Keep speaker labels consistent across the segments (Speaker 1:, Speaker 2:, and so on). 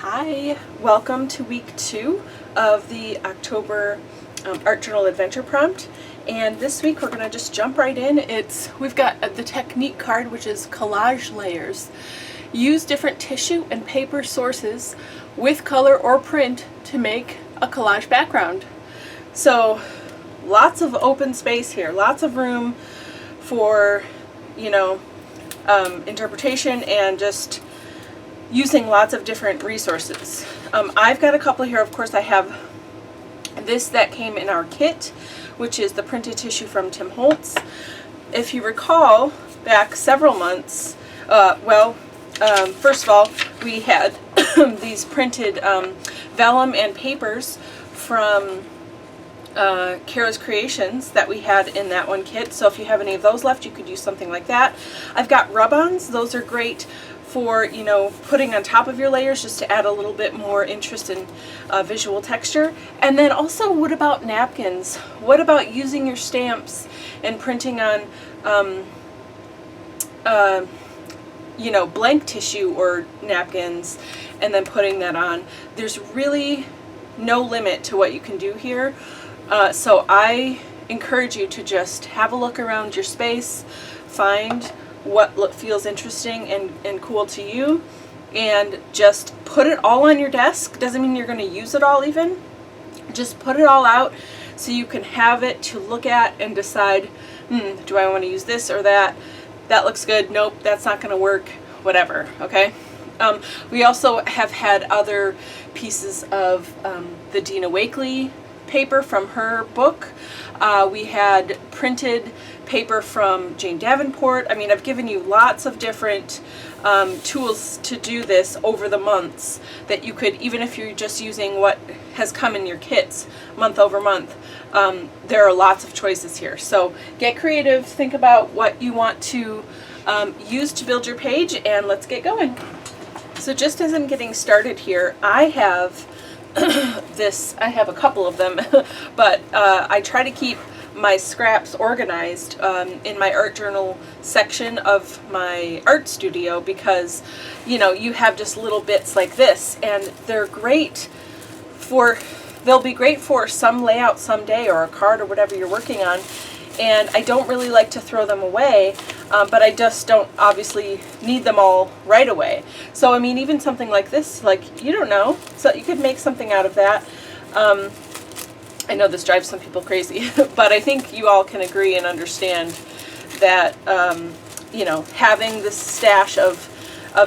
Speaker 1: Hi, welcome to week 2 of the October Art Journal Adventure Prompt. And this week we're going to just jump right in. We've got the technique card, which is collage layers. Use different tissue and paper sources with color or print to make a collage background. So lots of open space here, lots of room for, interpretation and just using lots of different resources. I've got a couple here. Of course, I have this that came in our kit, which is the printed tissue from Tim Holtz. If you recall, back several months, first of all, we had these printed vellum and papers from Kara's Creations that we had in that one kit. So if you have any of those left, you could use something like that. I've got rub-ons. Those are great for, putting on top of your layers just to add a little bit more interest in visual texture. And then also, what about napkins? What about using your stamps and printing on, blank tissue or napkins and then putting that on? There's really no limit to what you can do here. So I encourage you to just have a look around your space, find what feels interesting and cool to you, and just put it all on your desk. Doesn't mean you're going to use it all even. Just put it all out so you can have it to look at and decide, do I want to use this or that? That looks good. Nope, that's not going to work. Whatever, okay? We also have had other pieces of the Dina Wakley paper from her book. We had printed paper from Jane Davenport. I mean, I've given you lots of different tools to do this over the months that you could, even if you're just using what has come in your kits month over month, there are lots of choices here. So get creative, think about what you want to use to build your page, and let's get going. So just as I'm getting started here, I have I have a couple of them, but I try to keep my scraps organized in my art journal section of my art studio because, you have just little bits like this, and they'll be great for some layout someday or a card or whatever you're working on. And I don't really like to throw them away, but I just don't obviously need them all right away. So, I mean, even something like this, you don't know, so you could make something out of that. I know this drives some people crazy, but I think you all can agree and understand that, having this stash of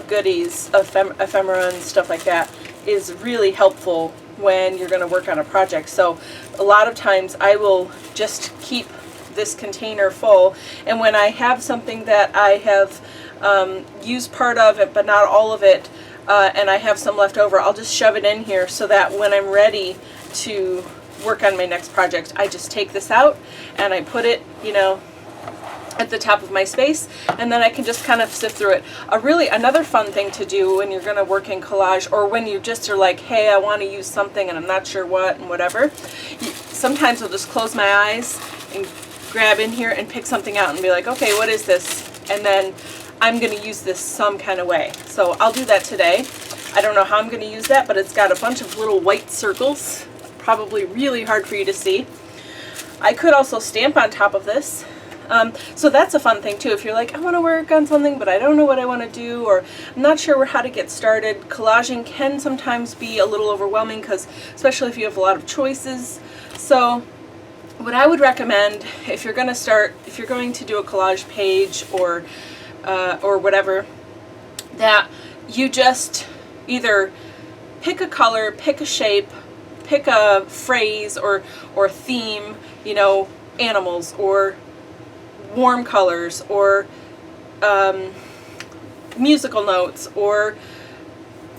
Speaker 1: goodies, ephemera and stuff like that is really helpful when you're going to work on a project. So a lot of times I will just keep this container full, and when I have something that I have used part of it but not all of it, and I have some left over, I'll just shove it in here so that when I'm ready to work on my next project, I just take this out and I put it, at the top of my space, and then I can just kind of sift through it. Another fun thing to do when you're going to work in collage, or when you just are like, hey, I want to use something and I'm not sure what and whatever, sometimes I'll just close my eyes and grab in here and pick something out and be like, okay, what is this? And then I'm going to use this some kind of way. So I'll do that today. I don't know how I'm going to use that, but it's got a bunch of little white circles, probably really hard for you to see. I could also stamp on top of this. So that's a fun thing too. If you're like, I want to work on something, but I don't know what I want to do, or I'm not sure how to get started. Collaging can sometimes be a little overwhelming, especially if you have a lot of choices. So what I would recommend, if you're going to do a collage page or whatever, that you just either pick a color, pick a shape, pick a phrase or theme, animals or warm colors or musical notes or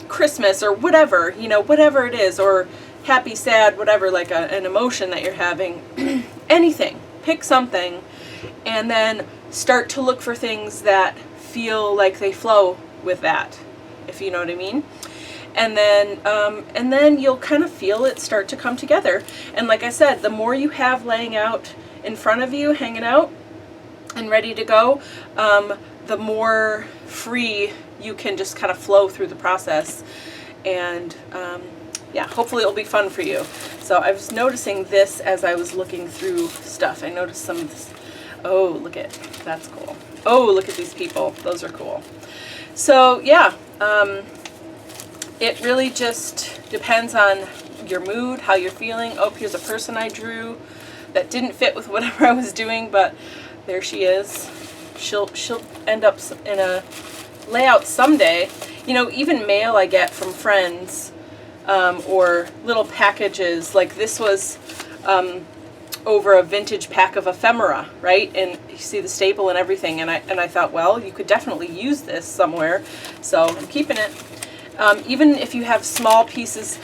Speaker 1: Christmas or whatever, whatever it is, or happy, sad, whatever, like an emotion that you're having. Anything. Pick something and then start to look for things that feel like they flow with that, if you know what I mean. And then you'll kind of feel it start to come together. And like I said, the more you have laying out in front of you, hanging out and ready to go, the more free you can just kind of flow through the process. And yeah, hopefully it'll be fun for you. So I was noticing this as I was looking through stuff. I noticed some of this. Oh, look at, that's cool. Oh, look at these people. Those are cool. So yeah, it really just depends on your mood, how you're feeling. Oh, here's a person I drew that didn't fit with whatever I was doing, but there she is. She'll end up in a layout someday. You know, even mail I get from friends, or little packages, like this was over a vintage pack of ephemera, right? And you see the staple and everything, and I thought, well, you could definitely use this somewhere, so I'm keeping it. Even if you have small pieces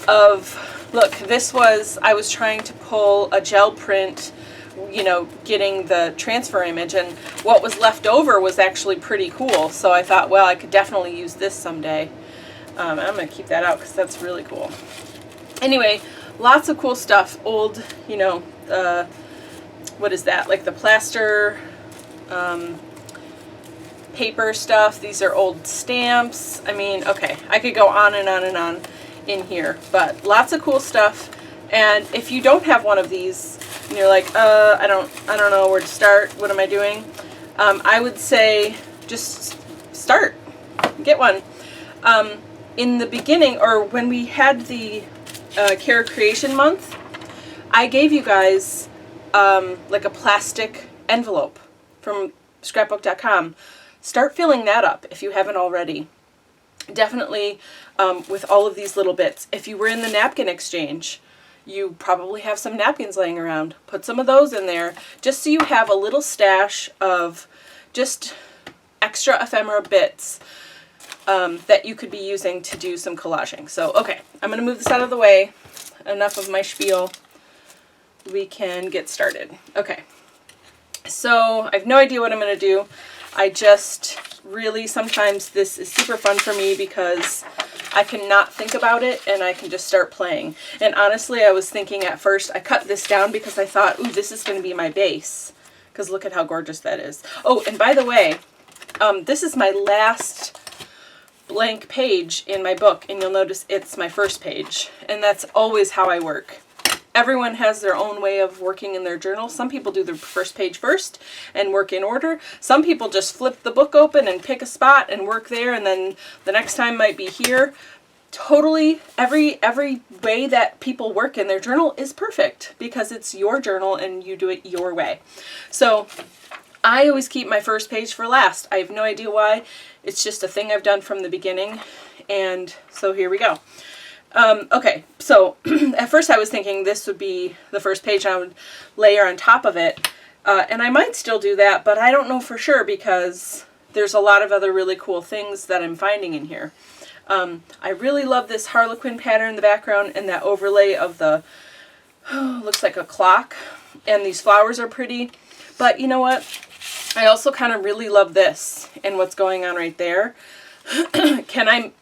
Speaker 1: of, look, this was, I was trying to pull a gel print, you know, getting the transfer image, and what was left over was actually pretty cool, so I thought, well, I could definitely use this someday. I'm going to keep that out because that's really cool. Anyway, lots of cool stuff. Old, you know, what is that? Like the plaster paper stuff. These are old stamps. I mean, okay, I could go on and on and on in here, but lots of cool stuff. And if you don't have one of these and you're like, I don't know where to start, what am I doing? I would say just start, get one. In the beginning, or when we had the Care Creation Month, I gave you guys like a plastic envelope from scrapbook.com. Start filling that up if you haven't already. Definitely with all of these little bits. If you were in the napkin exchange, you probably have some napkins laying around. Put some of those in there just so you have a little stash of just extra ephemera bits that you could be using to do some collaging. So, okay, I'm going to move this out of the way. Enough of my spiel. We can get started. Okay, so I have no idea what I'm going to do. I just really, sometimes this is super fun for me because I cannot think about it and I can just start playing. And honestly, I was thinking at first, I cut this down because I thought, ooh, this is going to be my base. Because look at how gorgeous that is. Oh, and by the way, this is my last blank page in my book, and you'll notice it's my first page, and that's always how I work. Everyone has their own way of working in their journal. Some people do the first page first and work in order. Some people just flip the book open and pick a spot and work there, and then the next time might be here. Totally, every way that people work in their journal is perfect because it's your journal and you do it your way. So I always keep my first page for last. I have no idea why. It's just a thing I've done from the beginning, and so here we go. Okay, so at first I was thinking this would be the first page and I would layer on top of it, and I might still do that, but I don't know for sure because there's a lot of other really cool things that I'm finding in here. I really love this Harlequin pattern in the background and that overlay of the, looks like a clock, and these flowers are pretty, but you know what? I also kind of really love this and what's going on right there. Can I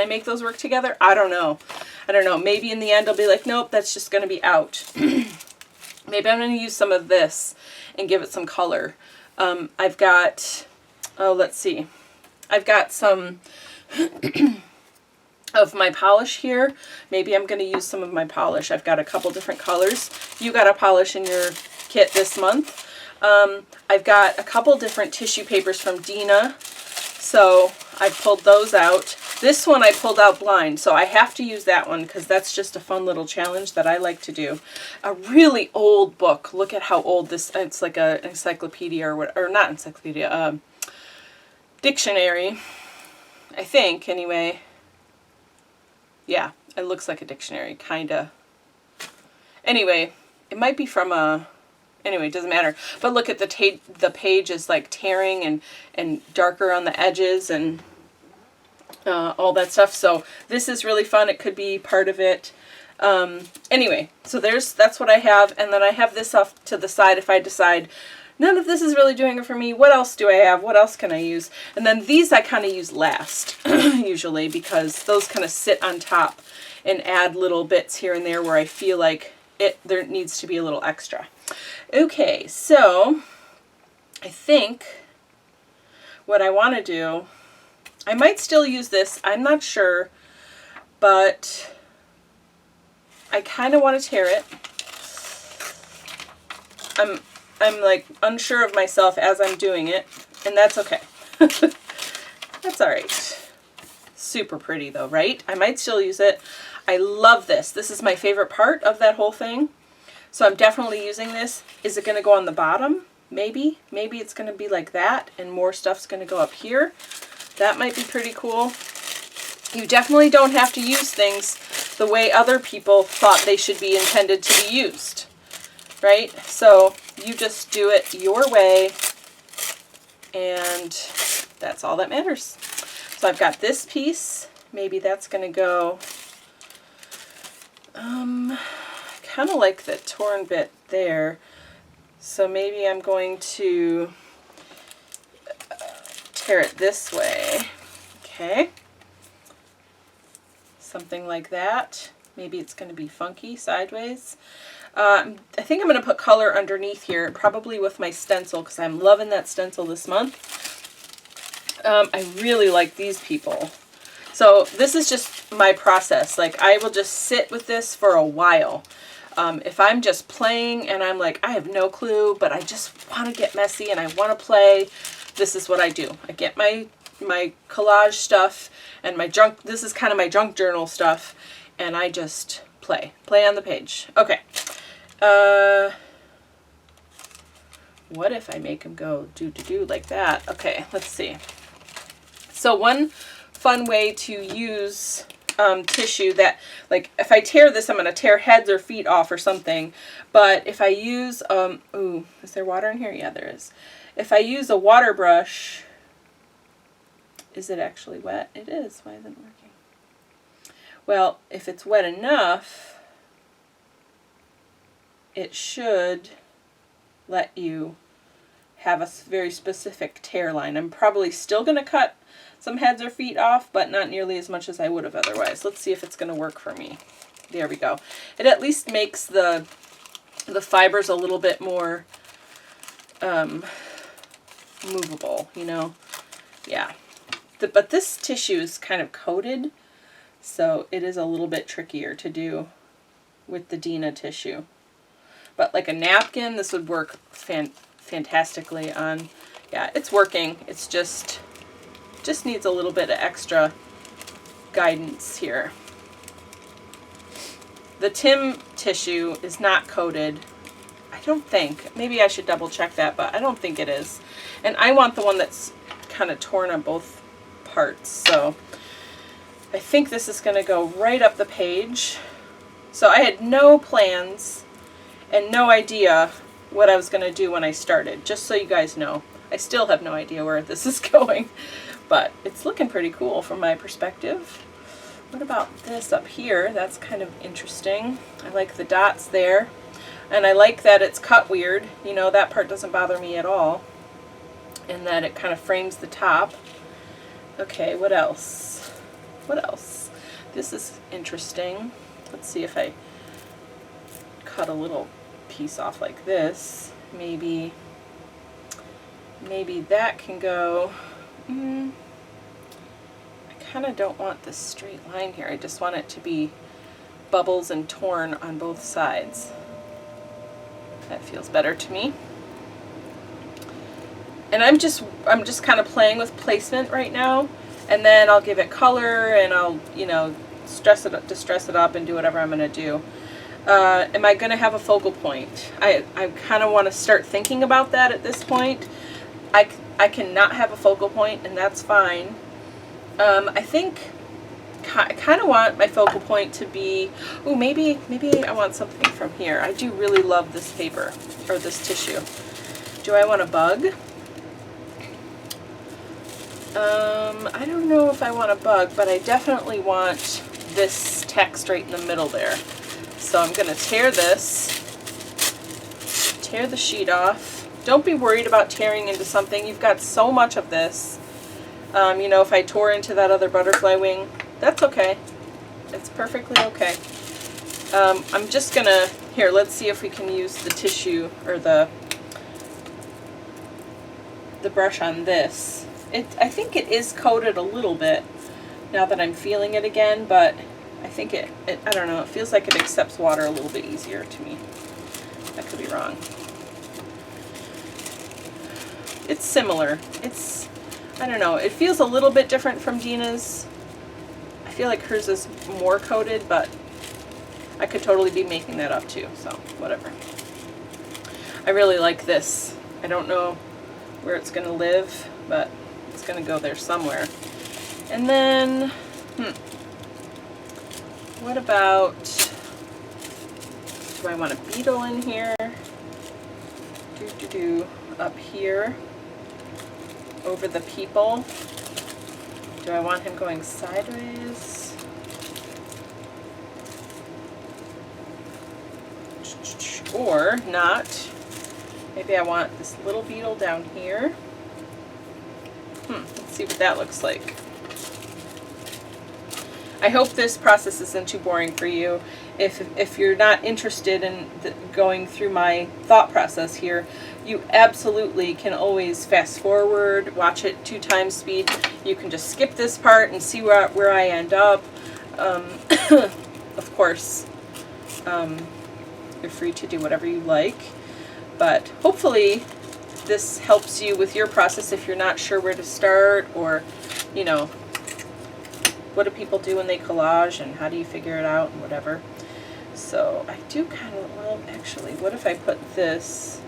Speaker 1: make those work together? I don't know. Maybe in the end I'll be like, nope, that's just going to be out. Maybe I'm going to use some of this and give it some color. I've got, oh, let's see. I've got some of my polish here. Maybe I'm going to use some of my polish. I've got a couple different colors. You got a polish in your kit this month. I've got a couple different tissue papers from Dina, so I pulled those out. This one I pulled out blind, so I have to use that one because that's just a fun little challenge that I like to do. A really old book. Look at how old this, it's like an encyclopedia or not encyclopedia, dictionary, I think, anyway. Yeah, it looks like a dictionary, kinda. Anyway, it might be from a, anyway, it doesn't matter. But look at the page is like tearing and darker on the edges and all that stuff. So this is really fun. It could be part of it. Anyway, so that's what I have. And then I have this off to the side if I decide none of this is really doing it for me. What else do I have? What else can I use? And then these I kind of use last, usually, because those kind of sit on top and add little bits here and there where I feel like there needs to be a little extra. Okay, so I think what I want to do, I might still use this. I'm not sure. but I kind of want to tear it. I'm like unsure of myself as I'm doing it, and that's okay. That's all right. Super pretty though, right? I might still use it. I love this. This is my favorite part of that whole thing. So I'm definitely using this. Is it going to go on the bottom? Maybe. Maybe it's going to be like that and more stuff's going to go up here. That might be pretty cool. You definitely don't have to use things the way other people thought they should be intended to be used, right? So you just do it your way, and that's all that matters. So I've got this piece. Maybe that's going to go, kind of like the torn bit there. So maybe I'm going to tear it this way. Okay. Something like that. Maybe it's going to be funky sideways. I think I'm going to put color underneath here, probably with my stencil, because I'm loving that stencil this month. I really like these people. So this is just my process. Like, I will just sit with this for a while. If I'm just playing and I'm like, I have no clue, but I just want to get messy and I want to play, this is what I do. I get my collage stuff and my junk, this is kind of my junk journal stuff, and I just play on the page. Okay. What if I make them go do like that? Okay, let's see. So one fun way to use tissue that, like, if I tear this, I'm going to tear heads or feet off or something. But if I use, ooh, is there water in here? Yeah, there is. If I use a water brush, is it actually wet? It is. Why isn't it working? Well, if it's wet enough, it should let you have a very specific tear line. I'm probably still going to cut some heads or feet off, but not nearly as much as I would have otherwise. Let's see if it's going to work for me. There we go. It at least makes the fibers a little bit more movable, you know? Yeah. But this tissue is kind of coated, so it is a little bit trickier to do with the Dina tissue. But like a napkin, this would work fantastically on. Yeah, it's working. It's just needs a little bit of extra guidance here. The Tim tissue is not coated. I don't think. Maybe I should double check that, but I don't think it is. And I want the one that's kind of torn on both parts. So I think this is going to go right up the page. So I had no plans and no idea what I was going to do when I started, just so you guys know. I still have no idea where this is going, but it's looking pretty cool from my perspective. What about this up here? That's kind of interesting. I like the dots there, and I like that it's cut weird. You know, that part doesn't bother me at all, and that it kind of frames the top. Okay, what else? What else? This is interesting. Let's see if I cut a little piece off like this. Maybe that can go. I kind of don't want this straight line here. I just want it to be bubbles and torn on both sides. That feels better to me. And I'm just kind of playing with placement right now, and then I'll give it color, and I'll, you know, distress it up and do whatever I'm going to do. Am I going to have a focal point? I kind of want to start thinking about that at this point. I cannot have a focal point, and that's fine. I think I kind of want my focal point to be, ooh, maybe I want something from here. I do really love this paper, or this tissue. Do I want a bug? I don't know if I want a bug, but I definitely want this text right in the middle there. So I'm going to tear this, tear the sheet off. Don't be worried about tearing into something. You've got so much of this. You know, if I tore into that other butterfly wing, that's okay. It's perfectly okay. I'm just going to, here, let's see if we can use the tissue or the brush on this. I think it is coated a little bit now that I'm feeling it again, but I think I don't know, it feels like it accepts water a little bit easier to me. I could be wrong. It's similar. I don't know, it feels a little bit different from Dina's. I feel like hers is more coated, but I could totally be making that up too, so whatever. I really like this. I don't know where it's going to live, but it's going to go there somewhere. And then, what about, do I want a beetle in here? Up here, over the people. Do I want him going sideways? Or not? Maybe I want this little beetle down here. Let's see what that looks like. I hope this process isn't too boring for you. If you're not interested in going through my thought process here, you absolutely can always fast forward, watch it 2 times speed. You can just skip this part and see where I end up. Of course, you're free to do whatever you like, but hopefully this helps you with your process if you're not sure where to start, or, you know, what do people do when they collage and how do you figure it out and whatever. So I do kind of, well, actually, what if I put this,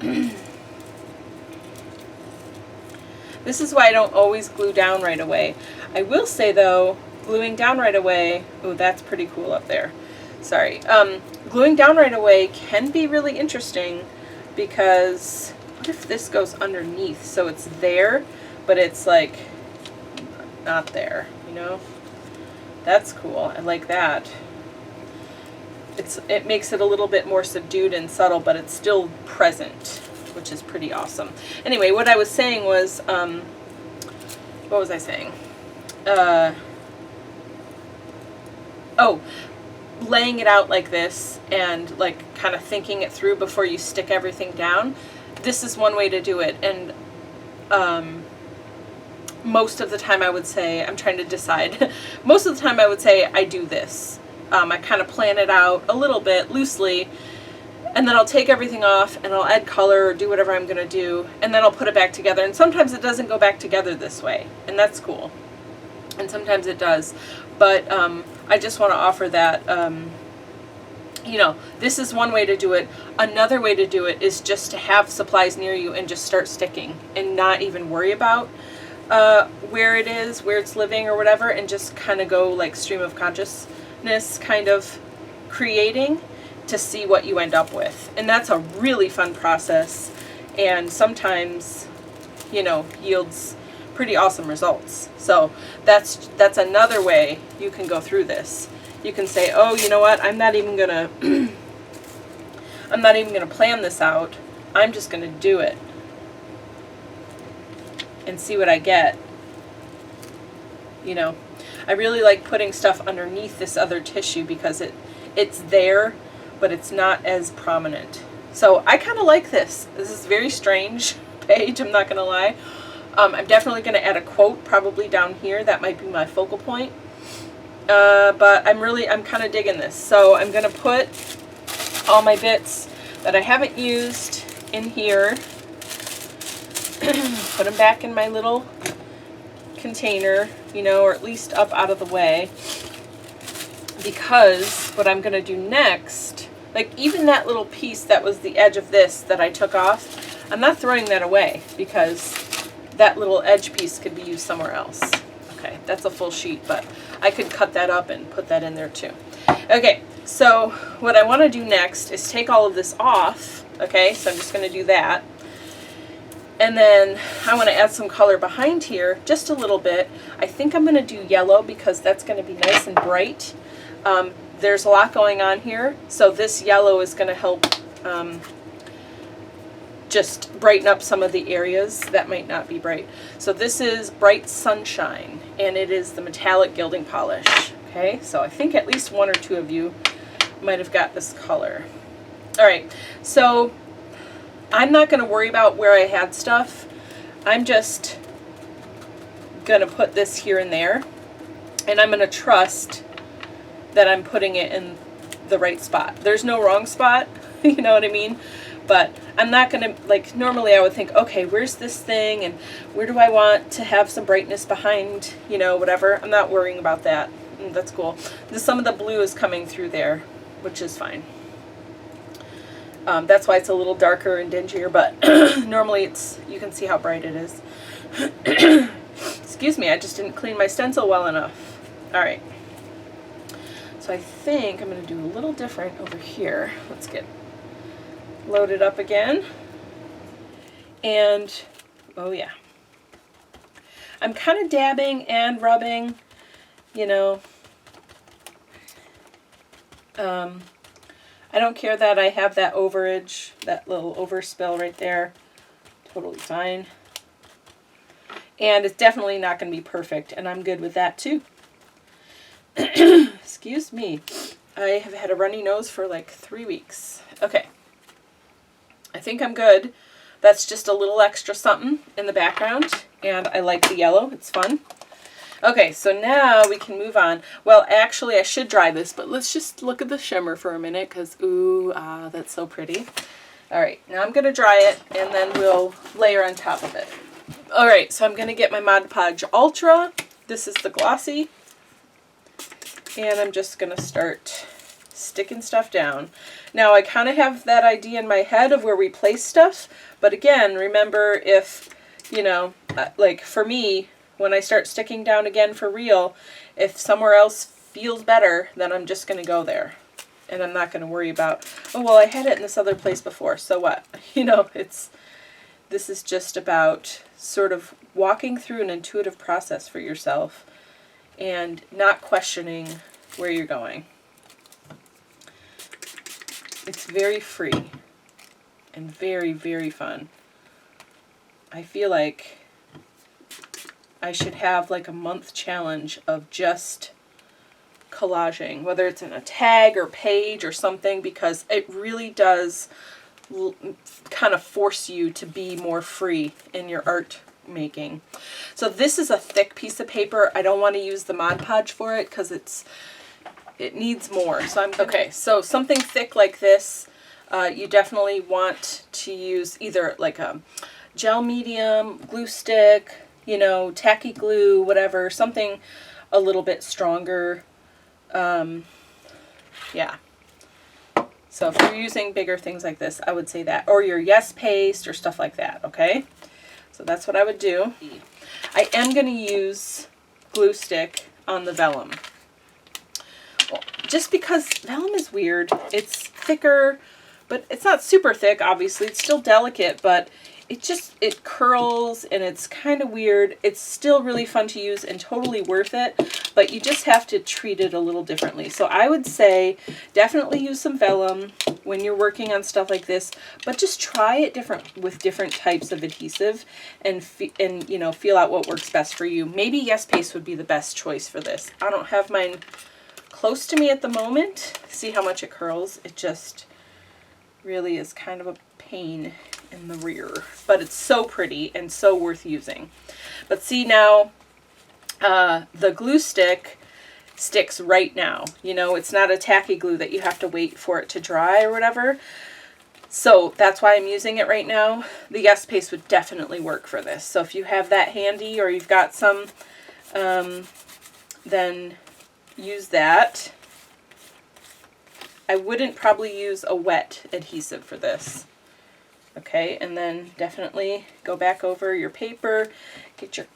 Speaker 1: this is why I don't always glue down right away. I will say though, gluing down right away, oh, that's pretty cool up there. Sorry. Gluing down right away can be really interesting, because what if this goes underneath so it's there, but it's like not there, you know? That's cool. I like that. It makes it a little bit more subdued and subtle, but it's still present, which is pretty awesome. Anyway, what I was saying was, what was I saying? Oh, laying it out like this and like kind of thinking it through before you stick everything down. This is one way to do it, and most of the time I would say, I'm trying to decide, most of the time I would say I do this. I kind of plan it out a little bit loosely, and then I'll take everything off and I'll add color or do whatever I'm going to do, and then I'll put it back together. And sometimes it doesn't go back together this way, and that's cool. And sometimes it does. But I just want to offer that, you know, this is one way to do it. Another way to do it is just to have supplies near you and just start sticking and not even worry about where it is, where it's living or whatever, and just kind of go like stream of consciousness kind of creating to see what you end up with. And that's a really fun process, and sometimes, you know, yields pretty awesome results. So that's another way you can go through this. You can say, oh, you know what, I'm not even gonna plan this out. I'm just gonna do it and see what I get. You know, I really like putting stuff underneath this other tissue because it's there, but it's not as prominent. So I kind of like this. This is a very strange page, I'm not gonna lie. I'm definitely going to add a quote probably down here. That might be my focal point. But I'm kind of digging this. So I'm going to put all my bits that I haven't used in here. Put them back in my little container, you know, or at least up out of the way. Because what I'm going to do next, like even that little piece that was the edge of this that I took off, I'm not throwing that away because that little edge piece could be used somewhere else. Okay, that's a full sheet, but I could cut that up and put that in there too. Okay, so what I want to do next is take all of this off. Okay, so I'm just going to do that. And then I want to add some color behind here, just a little bit. I think I'm going to do yellow because that's going to be nice and bright. There's a lot going on here, so this yellow is going to help just brighten up some of the areas that might not be bright. So this is Bright Sunshine, and it is the metallic gilding polish. Okay, so I think at least 1 or 2 of you might have got this color. All right, so I'm not going to worry about where I had stuff. I'm just going to put this here and there. And I'm going to trust that I'm putting it in the right spot. There's no wrong spot, you know what I mean? But I'm not going to, like, normally I would think, okay, where's this thing, and where do I want to have some brightness behind, you know, whatever. I'm not worrying about that. That's cool. Some of the blue is coming through there, which is fine. That's why it's a little darker and dingier, but normally you can see how bright it is. Excuse me, I just didn't clean my stencil well enough. All right. So I think I'm going to do a little different over here. Let's get loaded up again. And, oh yeah. I'm kind of dabbing and rubbing, you know. I don't care that I have that overage, that little overspill right there. Totally fine. And it's definitely not going to be perfect, and I'm good with that too. Excuse me. I have had a runny nose for like 3 weeks. Okay. I think I'm good. That's just a little extra something in the background, and I like the yellow. It's fun. Okay, so now we can move on. Well, actually, I should dry this, but let's just look at the shimmer for a minute, because, ooh, ah, that's so pretty. All right, now I'm going to dry it, and then we'll layer on top of it. All right, so I'm going to get my Mod Podge Ultra. This is the glossy. And I'm just going to start sticking stuff down. Now, I kind of have that idea in my head of where we place stuff, but again, remember if, you know, like for me, when I start sticking down again for real, if somewhere else feels better, then I'm just going to go there. And I'm not going to worry about, oh, well, I had it in this other place before, so what? You know, this is just about sort of walking through an intuitive process for yourself and not questioning where you're going. It's very free and very, very fun. I feel like I should have like a month challenge of just collaging, whether it's in a tag or page or something, because it really does kind of force you to be more free in your art making. So this is a thick piece of paper. I don't want to use the Mod Podge for it because it needs more. So okay, so something thick like this, you definitely want to use either like a gel medium, glue stick, you know, tacky glue, whatever, something a little bit stronger. Yeah. So if you're using bigger things like this, I would say that, or your Yes paste or stuff like that, okay? So that's what I would do. I am going to use glue stick on the vellum. Well, just because vellum is weird. It's thicker, but it's not super thick, obviously. It's still delicate, but it curls and it's kind of weird. It's still really fun to use and totally worth it, but you just have to treat it a little differently. So I would say definitely use some vellum when you're working on stuff like this, but just try it with different types of adhesive and you know, feel out what works best for you. Maybe Yes Paste would be the best choice for this. I don't have mine close to me at the moment. See how much it curls? It just really is kind of a pain in the rear, but it's so pretty and so worth using. But see now, the glue stick sticks right now. You know, it's not a tacky glue that you have to wait for it to dry or whatever. So that's why I'm using it right now. The Yes Paste would definitely work for this. So if you have that handy or you've got some, then use that. I wouldn't probably use a wet adhesive for this. Okay, and then definitely go back over your paper, get your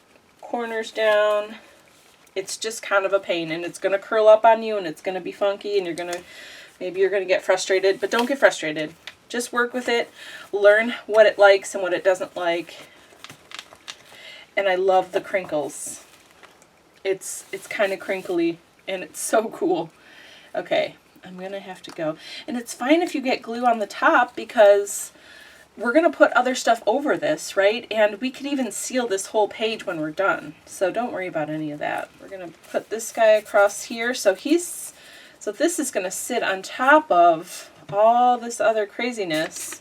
Speaker 1: corners down. It's just kind of a pain, and it's going to curl up on you, and it's going to be funky, and maybe you're going to get frustrated, but don't get frustrated. Just work with it, learn what it likes and what it doesn't like. And I love the crinkles. It's kind of crinkly, and it's so cool. Okay, I'm going to have to go. And it's fine if you get glue on the top, because we're going to put other stuff over this, right? And we could even seal this whole page when we're done. So don't worry about any of that. We're going to put this guy across here. So this is going to sit on top of all this other craziness.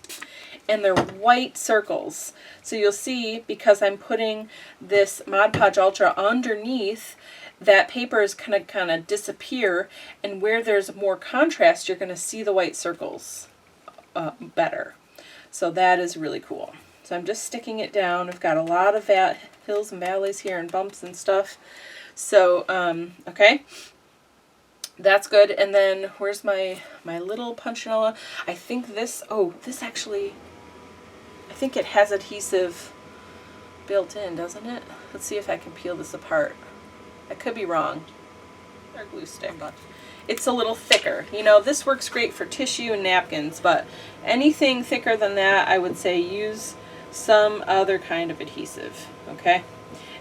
Speaker 1: And they're white circles. So you'll see, because I'm putting this Mod Podge Ultra underneath, that paper is going to kind of disappear, and where there's more contrast, you're going to see the white circles better. So that is really cool. So I'm just sticking it down. I've got a lot of hills and valleys here and bumps and stuff. So, okay. That's good. And then where's my little punchinella? I think this, this actually, I think it has adhesive built in, doesn't it? Let's see if I can peel this apart. I could be wrong. Our glue stick. It's a little thicker. You know, this works great for tissue and napkins, but anything thicker than that, I would say use some other kind of adhesive, okay?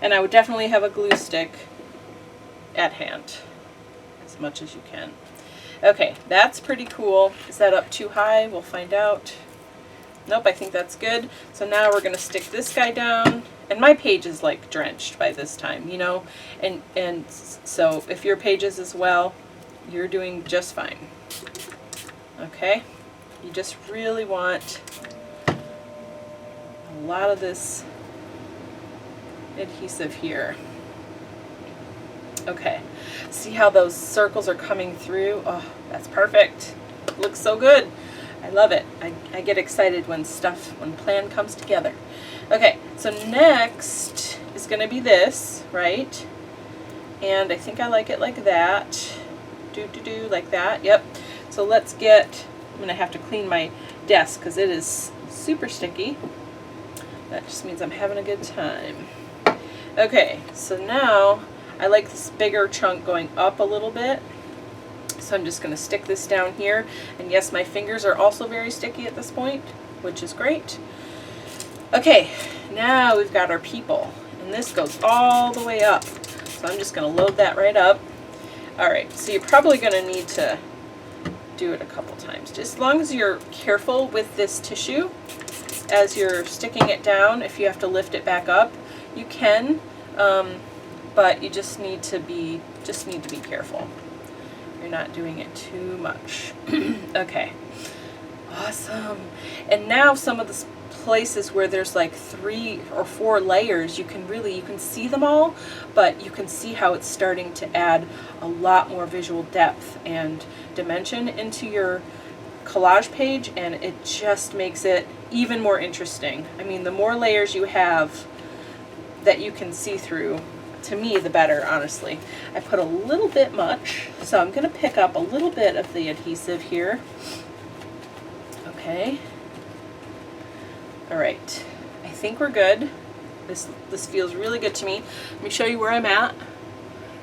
Speaker 1: And I would definitely have a glue stick at hand as much as you can. Okay, that's pretty cool. Is that up too high? We'll find out. Nope, I think that's good. So now we're going to stick this guy down. And my page is like drenched by this time, you know, and so if your page is as well, you're doing just fine. Okay, you just really want a lot of this adhesive here. Okay, see how those circles are coming through? Oh, that's perfect. Looks so good. I love it. I get excited when plan comes together. Okay, so next is going to be this, right? And I think I like it like that. Like that. Yep. So let's get, I'm going to have to clean my desk because it is super sticky. That just means I'm having a good time. Okay, so now I like this bigger chunk going up a little bit. So I'm just going to stick this down here. And yes, my fingers are also very sticky at this point, which is great. Okay, now we've got our people. And this goes all the way up. So I'm just going to load that right up. All right, so you're probably going to need to do it a couple times. Just as long as you're careful with this tissue as you're sticking it down. If you have to lift it back up, you can, but you just need to be careful. You're not doing it too much. Okay, awesome. And now some of the places where there's like 3 or 4 layers, you can see them all, but you can see how it's starting to add a lot more visual depth and dimension into your collage page, and it just makes it even more interesting. I mean, the more layers you have that you can see through, to me, the better, honestly. I put a little bit much, so I'm going to pick up a little bit of the adhesive here. Okay. All right. I think we're good. This feels really good to me. Let me show you where I'm at.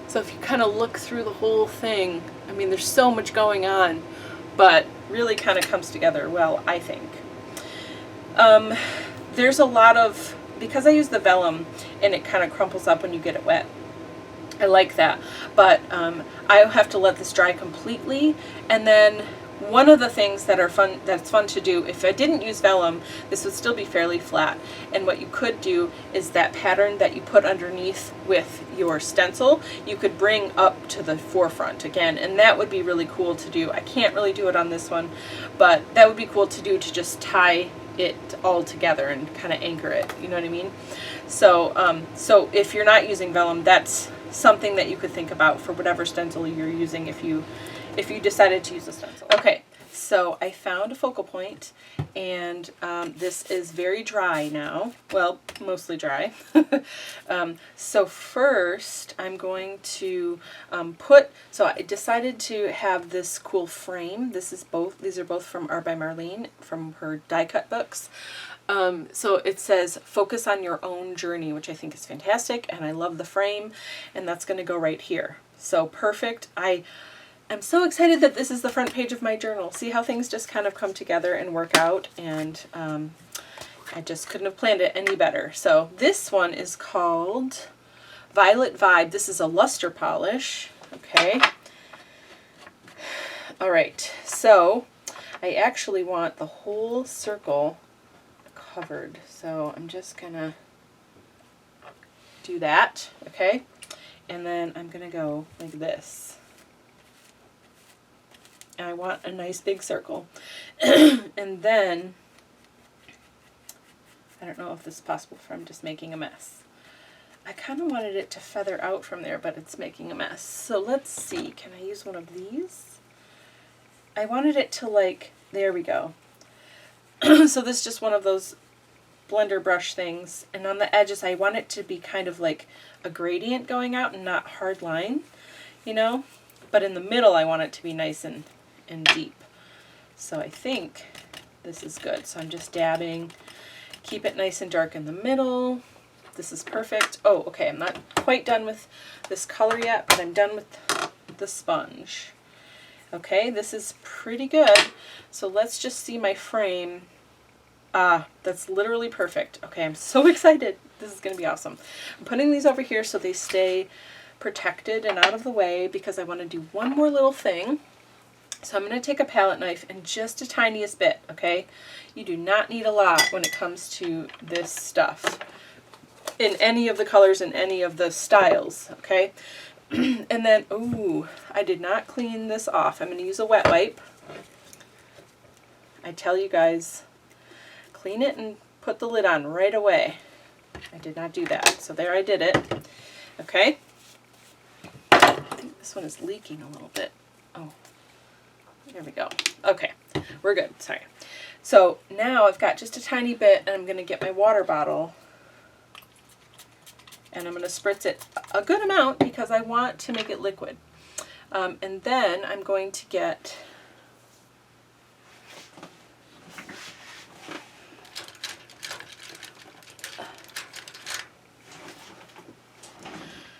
Speaker 1: So if you kind of look through the whole thing, I mean, there's so much going on, but really kind of comes together well, I think. There's a lot of, because I use the vellum and it kind of crumples up when you get it wet, I like that, but I have to let this dry completely. And then one of the things that's fun to do, if I didn't use vellum, this would still be fairly flat. And what you could do is that pattern that you put underneath with your stencil, you could bring up to the forefront again, and that would be really cool to do. I can't really do it on this one, but that would be cool to do, to just tie it all together and kind of anchor it, you know what I mean? So so if you're not using vellum, that's something that you could think about for whatever stencil you're using if you decided to use a stencil. Okay, so I found a focal point, and this is very dry now. Well, mostly dry. So first I'm going to so I decided to have this cool frame. These are both from Art by Marlene, from her die cut books. So it says focus on your own journey, which I think is fantastic, and I love the frame, and that's going to go right here. So perfect. I'm so excited that this is the front page of my journal. See how things just kind of come together and work out, and I just couldn't have planned it any better. So this one is called Violet Vibe. This is a luster polish. Okay. All right. So I actually want the whole circle covered. So I'm just gonna do that. Okay. And then I'm gonna go like this. And I want a nice big circle. And then, I don't know if this is possible if I'm just making a mess. I kind of wanted it to feather out from there, but it's making a mess. So let's see, can I use one of these? I wanted it to like, there we go. So this is just one of those blender brush things, and on the edges I want it to be kind of like a gradient going out and not hard line, you know, but in the middle I want it to be nice and deep. So I think this is good. So I'm just dabbing, keep it nice and dark in the middle. This is perfect. Oh, okay, I'm not quite done with this color yet, but I'm done with the sponge. Okay, this is pretty good. So let's just see my frame. Ah, that's literally perfect. Okay, I'm so excited. This is going to be awesome. I'm putting these over here so they stay protected and out of the way because I want to do one more little thing. So I'm going to take a palette knife and just a tiniest bit, okay? You do not need a lot when it comes to this stuff in any of the colors and any of the styles, okay? And then, ooh, I did not clean this off. I'm going to use a wet wipe. I tell you guys, clean it and put the lid on right away. I did not do that. So there I did it. Okay. I think this one is leaking a little bit. Oh, there we go. Okay, we're good. Sorry. So now I've got just a tiny bit, and I'm going to get my water bottle. And I'm going to spritz it a good amount because I want to make it liquid. And then I'm going to get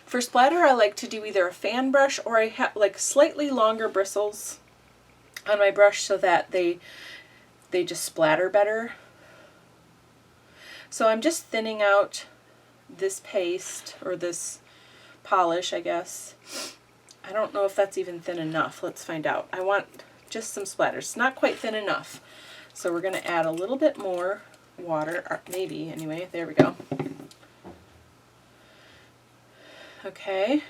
Speaker 1: for splatter, I like to do either a fan brush or I have like slightly longer bristles on my brush so that they just splatter better. So I'm just thinning out this paste, or this polish, I guess. I don't know if that's even thin enough. Let's find out. I want just some splatters. It's not quite thin enough. So we're going to add a little bit more water, or maybe anyway. There we go. Okay,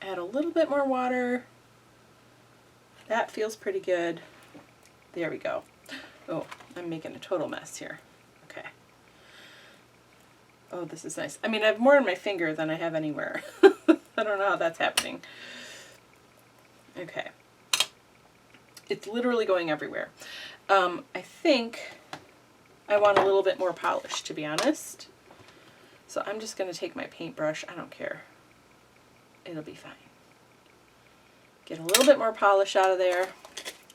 Speaker 1: add a little bit more water. That feels pretty good. There we go. Oh, I'm making a total mess here. Okay. Oh, this is nice. I mean, I have more on my finger than I have anywhere. I don't know how that's happening. Okay. It's literally going everywhere. I think I want a little bit more polish, to be honest. So I'm just going to take my paintbrush. I don't care. It'll be fine. Get a little bit more polish out of there.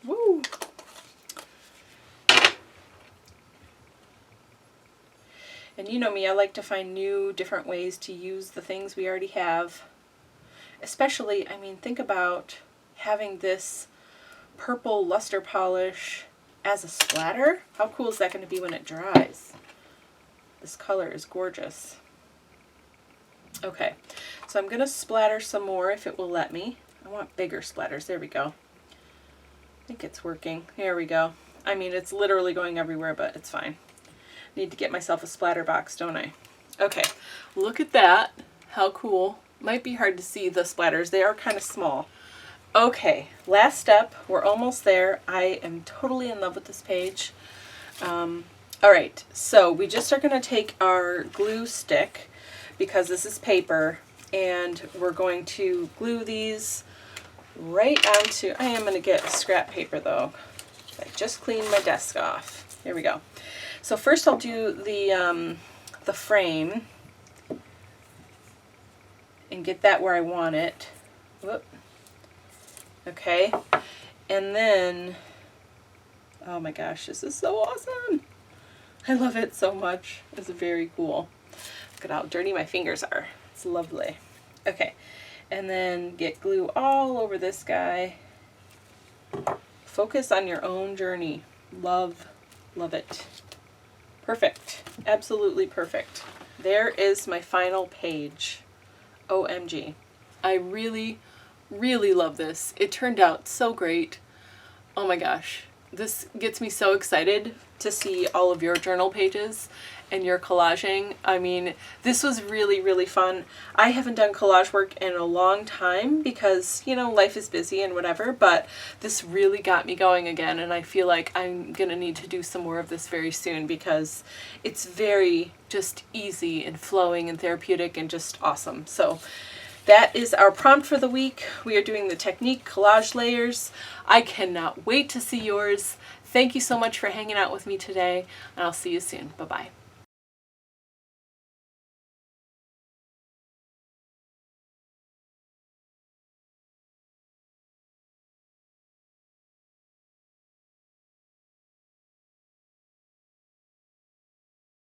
Speaker 1: Woo! And you know me, I like to find new, different ways to use the things we already have. Especially, I mean, think about having this purple luster polish as a splatter. How cool is that going to be when it dries? This color is gorgeous. Okay, so I'm going to splatter some more if it will let me. I want bigger splatters. There we go. I think it's working. Here we go. I mean, it's literally going everywhere, but it's fine. Need to get myself a splatter box, don't I? Okay, look at that. How cool. Might be hard to see the splatters. They are kind of small. Okay, last step. We're almost there. I am totally in love with this page. All right, so we just are going to take our glue stick, because this is paper, and we're going to glue these right onto, I am going to get scrap paper though. I just cleaned my desk off. Here we go. So first I'll do the frame and get that where I want it. Whoop. Okay, and then, oh my gosh, this is so awesome. I love it so much. It's very cool. Look at how dirty my fingers are. It's lovely. Okay, and then get glue all over this guy. Focus on your own journey. Love, love it. Perfect. Absolutely perfect. There is my final page. OMG. I really, really love this. It turned out so great. Oh my gosh. This gets me so excited to see all of your journal pages and your collaging. I mean, this was really, really fun. I haven't done collage work in a long time because, you know, life is busy and whatever, but this really got me going again, and I feel like I'm gonna need to do some more of this very soon because it's very just easy and flowing and therapeutic and just awesome. So that is our prompt for the week. We are doing the technique collage layers. I cannot wait to see yours. Thank you so much for hanging out with me today, and I'll see you soon. Bye-bye.